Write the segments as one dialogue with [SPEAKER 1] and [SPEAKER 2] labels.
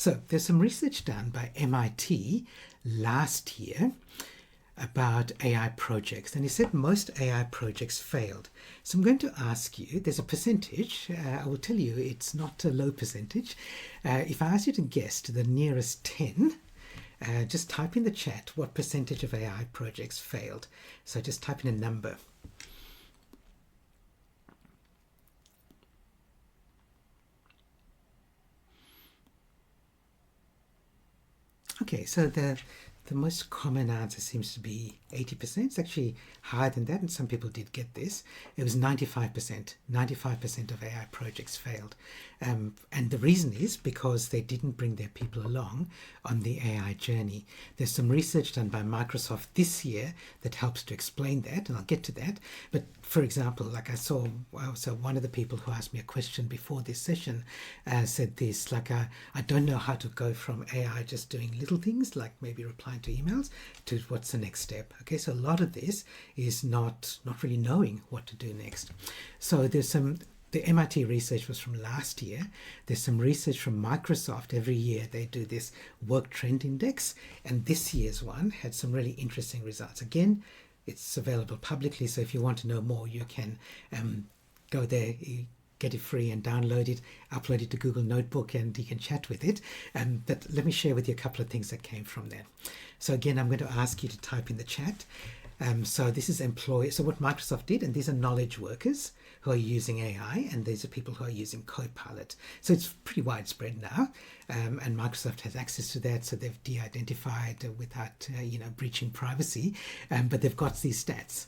[SPEAKER 1] So there's some research done by MIT last year about AI projects, and he said most AI projects failed. So I'm going to ask you, there's a percentage, I will tell you it's not a low percentage. If I ask you to guess to the nearest 10, just type in the chat what percentage of AI projects failed. So just type in a number. Okay, so the most common answer seems to be 80%. It's actually higher than that, and some people did get this. It was 95%. 95% of AI projects failed. And the reason is because they didn't bring their people along on the AI journey. There's some research done by Microsoft this year that helps to explain that, and I'll get to that. But for example, like I saw, so one of the people who asked me a question before this session said this, like, I don't know how to go from AI just doing little things, like maybe replying to emails, to what's the next step. Okay, so a lot of this is not really knowing what to do next. So there's the MIT research was from last year. There's some research from Microsoft. Every year they do this work trend index, and this year's one had some really interesting results. Again, it's available publicly, so if you want to know more, you can go there, get it free and download it, upload it to Google Notebook, and you can chat with it. But let me share with you a couple of things that came from there. So again, I'm going to ask you to type in the chat. So this is employees. So what Microsoft did, and these are knowledge workers who are using AI, and these are people who are using Copilot. So it's pretty widespread now, and Microsoft has access to that, so they've de-identified without breaching privacy, but they've got these stats.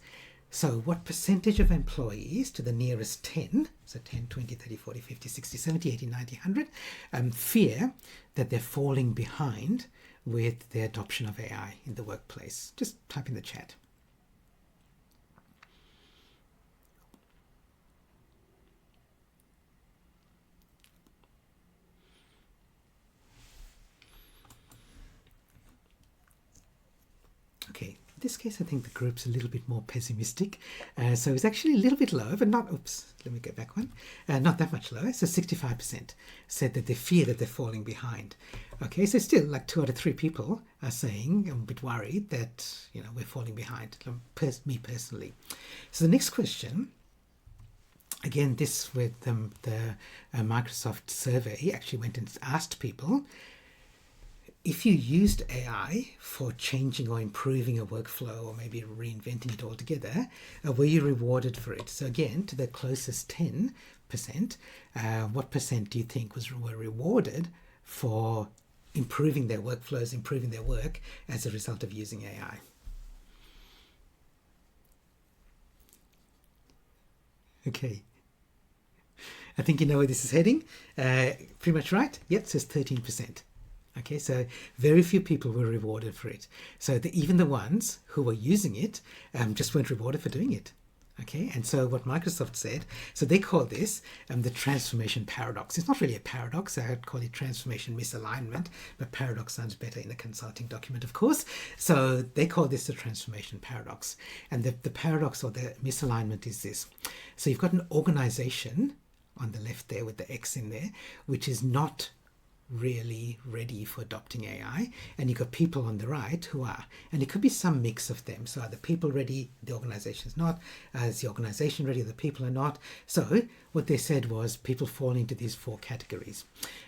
[SPEAKER 1] So what percentage of employees to the nearest 10, so 10, 20, 30, 40, 50, 60, 70, 80, 90, 100, fear that they're falling behind with the adoption of AI in the workplace? Just type in the chat. Okay, in this case, I think the group's a little bit more pessimistic. So it's actually a little bit lower, but not, oops, let me go back one. Not that much lower. So 65% said that they fear that they're falling behind. Okay, so still like 2 out of 3 people are saying, I'm a bit worried that, we're falling behind, me personally. So the next question, again, this with the Microsoft survey actually went and asked people, if you used AI for changing or improving a workflow or maybe reinventing it altogether, were you rewarded for it? So again, to the closest 10%, what percent do you think were rewarded for improving their workflows, improving their work as a result of using AI? Okay. I think you know where this is heading. Pretty much right. Yep, it says 13%. Okay, so very few people were rewarded for it. So even the ones who were using it just weren't rewarded for doing it. Okay, and so what Microsoft said, so they call this the transformation paradox. It's not really a paradox. I'd call it transformation misalignment, but paradox sounds better in a consulting document, of course. So they call this the transformation paradox. And the paradox or the misalignment is this. So you've got an organization on the left there with the X in there, which is not really ready for adopting AI, and you've got people on the right who are, and it could be some mix of them. So are the people ready, the organization's not? Is the organization ready, the people are not? So what they said was people fall into these 4 categories.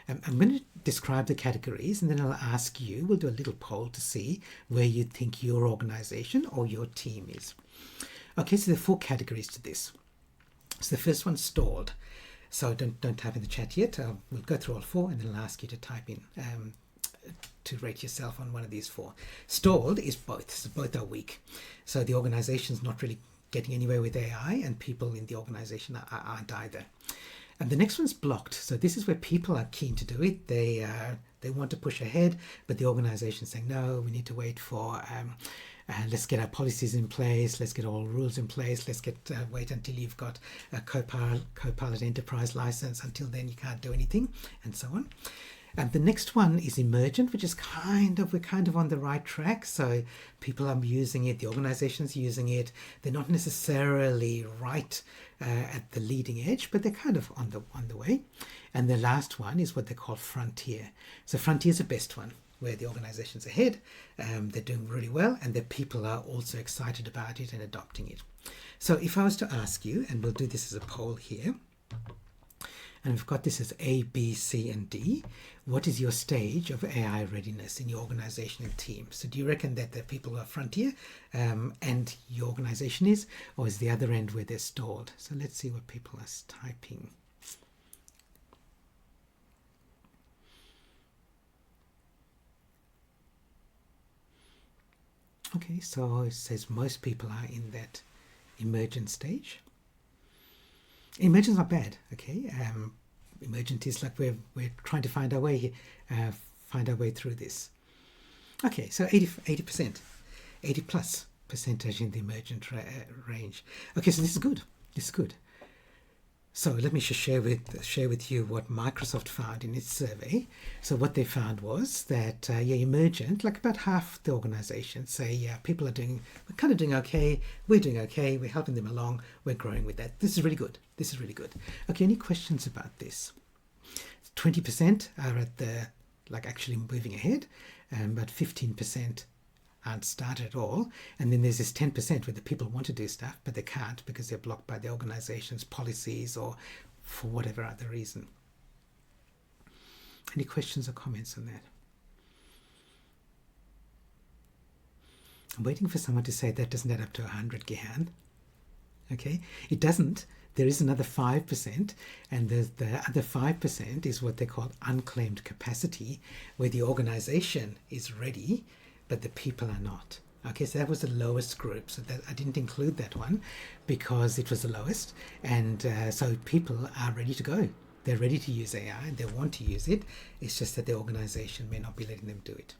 [SPEAKER 1] I'm going to describe the categories, and then I'll ask you, we'll do a little poll to see where you think your organization or your team is. Okay, so there are 4 categories to this. So the first one's stalled. So don't type in the chat yet. We'll go through all 4, and then I'll ask you to type in to rate yourself on one of these 4. Stalled is both. So both are weak. So the organization's not really getting anywhere with AI, and people in the organization aren't either. And the next one's blocked. So this is where people are keen to do it. They want to push ahead, but the organization's saying, no, we need to wait for let's get our policies in place, let's get all rules in place, let's get wait until you've got a Copilot enterprise license. Until then you can't do anything, and so on. And the next one is emergent, which is we're kind of on the right track. So people are using it, the organizations using it. They're not necessarily right at the leading edge, but they're kind of on the way. And the last one is what they call frontier. So frontier is the best one, where the organization's ahead, they're doing really well, and the people are also excited about it and adopting it. So if I was to ask you, and we'll do this as a poll here, and we've got this as A, B, C, and D. What is your stage of AI readiness in your organization and team? So do you reckon that the people are frontier and your organization is, or is the other end where they're stalled? So let's see what people are typing. Okay, so it says most people are in that emergent stage. Emergent's not bad, okay. Emergent is like we're trying to find our way through this. Okay, so 80%, 80 plus percentage in the emergent range. Okay, so this is good. This is good. So let me just share with you what Microsoft found in its survey. So what they found was that emergent, like about half the organizations say, people are we're kind of doing okay, we're doing okay, we're helping them along, we're growing with that. This is really good. This is really good. Okay, any questions about this? 20% are at the actually moving ahead, but 15% aren't started at all. And then there's this 10% where the people want to do stuff, but they can't because they're blocked by the organization's policies or for whatever other reason. Any questions or comments on that? I'm waiting for someone to say that doesn't add up to 100, Gihan. Okay, it doesn't. There is another 5%, and the other 5% is what they call unclaimed capacity, where the organization is ready, but the people are not. Okay, so that was the lowest group. So that I didn't include that one because it was the lowest. And so people are ready to go. They're ready to use AI and they want to use it. It's just that the organization may not be letting them do it.